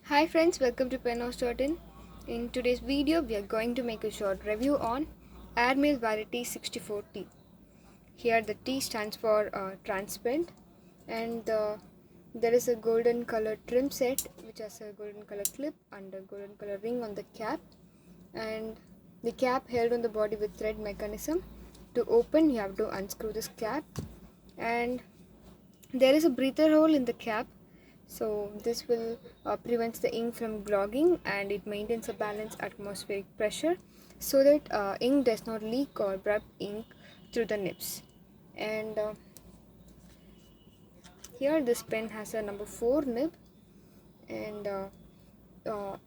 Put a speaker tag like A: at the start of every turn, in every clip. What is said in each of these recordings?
A: Hi friends, welcome to penhouse.in. In today's video, we are going to make a short review on Airmail Wality 64T. Here the T stands for transparent, and there is a golden color trim set which has a golden color clip and a golden color ring on the cap, and the cap held on the body with thread mechanism. To open, you have to unscrew this cap, and there is a breather hole in the cap, so this will prevents the ink from clogging, and it maintains a balanced atmospheric pressure so that ink does not leak or rub ink through the nibs. And here this pen has a number 4 nib, and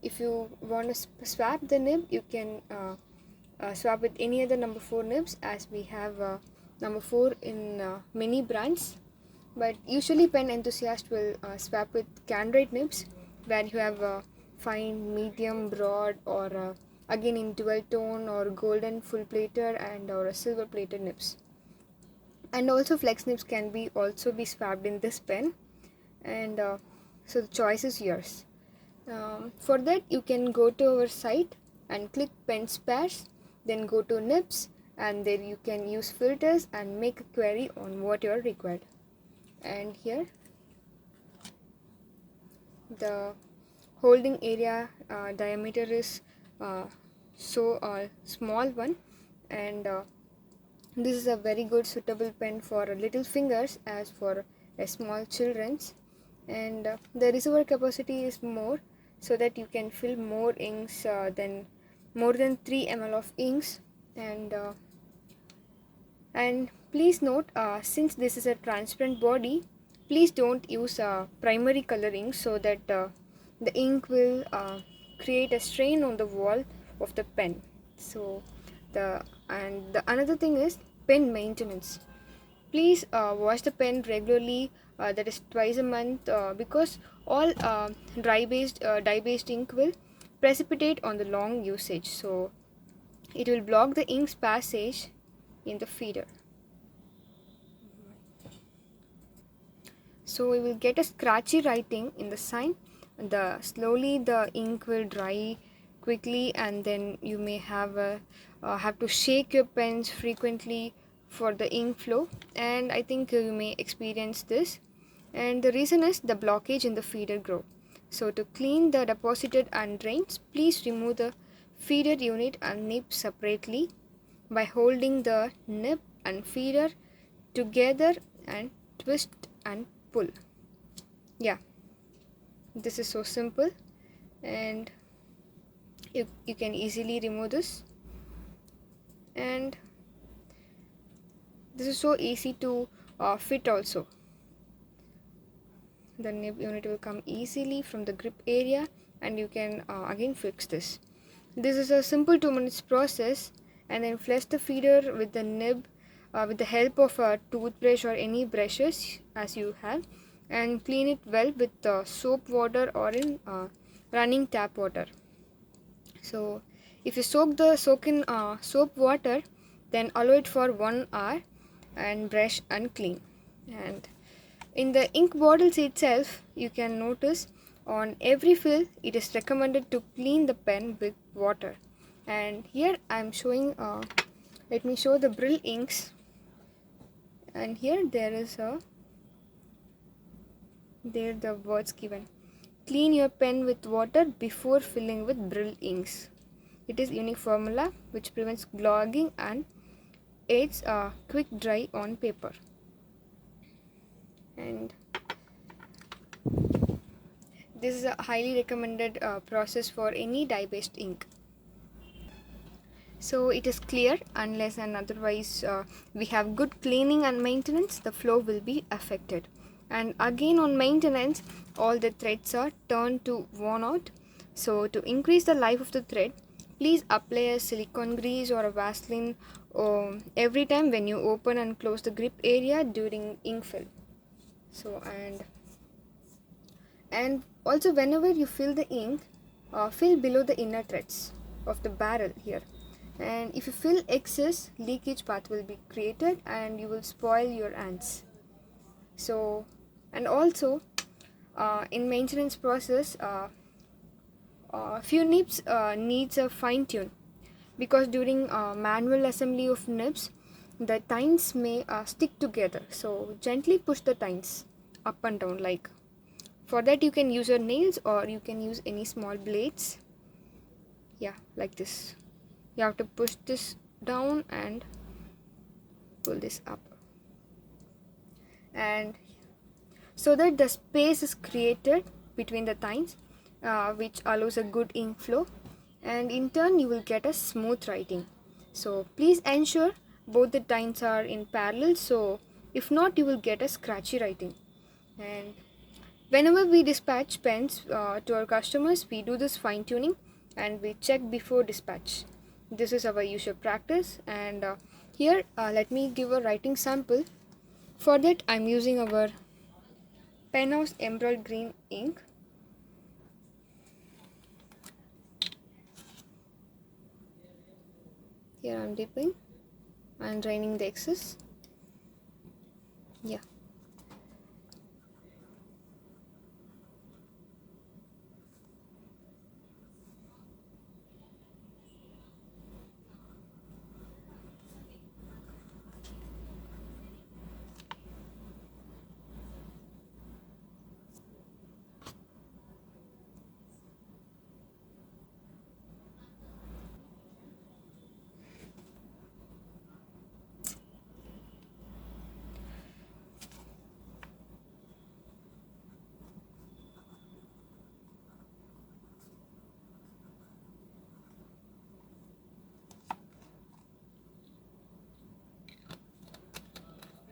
A: if you want to swap the nib, you can swap with any other number 4 nibs, as we have number 4 in many brands. But usually pen enthusiasts will swap with candide nibs, where you have fine, medium, broad, or again in dual tone or golden full plated and or a silver plated nibs. And also flex nibs can be also be swapped in this pen, and so the choice is yours. For that, you can go to our site and click pen spares, then go to nibs, and there you can use filters and make a query on what you are required. And here the holding area diameter is so small one, and this is a very good suitable pen for little fingers as for small children's. And the reservoir capacity is more, so that you can fill more inks than more than 3 ml of inks. And please note, since this is a transparent body, please don't use primary coloring, so that the ink will create a strain on the wall of the pen. So the another thing is pen maintenance. Please wash the pen regularly, that is twice a month, because all dye-based ink will precipitate on the long usage, so it will block the ink's passage in the feeder. So we will get a scratchy writing in the sign. Slowly the ink will dry quickly, and then you may have to shake your pens frequently for the ink flow, and I think you may experience this. And the reason is the blockage in the feeder groove. So to clean the deposited and drains, please remove the feeder unit and nib separately by holding the nib and feeder together and twist and pull. Yeah, this is so simple, and you can easily remove this, and this is so easy to fit also. The nib unit will come easily from the grip area, and you can again fix this. This is a simple 2 minutes process. And then flush the feeder with the nib with the help of a toothbrush or any brushes as you have, and clean it well with soap water or in running tap water. So if you soak in soap water, then allow it for 1 hour and brush and clean. And in the ink bottles itself, you can notice on every fill it is recommended to clean the pen with water. And here I am showing, let me show the Brill inks, and here there the words given: clean your pen with water before filling with Brill inks. It is unique formula which prevents clogging and aids quick dry on paper. And this is a highly recommended process for any dye-based ink. So it is clear, unless and otherwise we have good cleaning and maintenance, the flow will be affected. And again, on maintenance, all the threads are turned to worn out. So to increase the life of the thread, please apply a silicone grease or a Vaseline every time when you open and close the grip area during ink fill. So and also whenever you fill the ink, fill below the inner threads of the barrel here. And if you fill excess, leakage path will be created and you will spoil your ants. So, and also in maintenance process, few nibs needs a fine tune, because during manual assembly of nibs the tines may stick together, so gently push the tines up and down. Like, for that you can use your nails or you can use any small blades. Yeah, like this. You have to push this down and pull this up, and so that the space is created between the tines, which allows a good ink flow, and in turn you will get a smooth writing. So please ensure both the tines are in parallel, so if not you will get a scratchy writing. And whenever we dispatch pens to our customers, we do this fine tuning and we check before dispatch. This is our usual practice, and here let me give a writing sample. For that I'm using our Penhouse Emerald Green ink. Here I'm dipping and draining the excess. Yeah.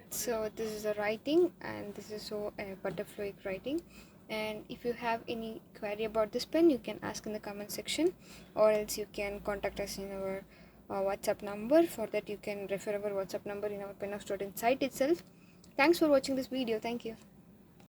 A: So this is a writing, and this is so a butterfly writing. And if you have any query about this pen, you can ask in the comment section, or else you can contact us in our WhatsApp number. For that you can refer our WhatsApp number in our Penhouse site itself. Thanks for watching this video. Thank you.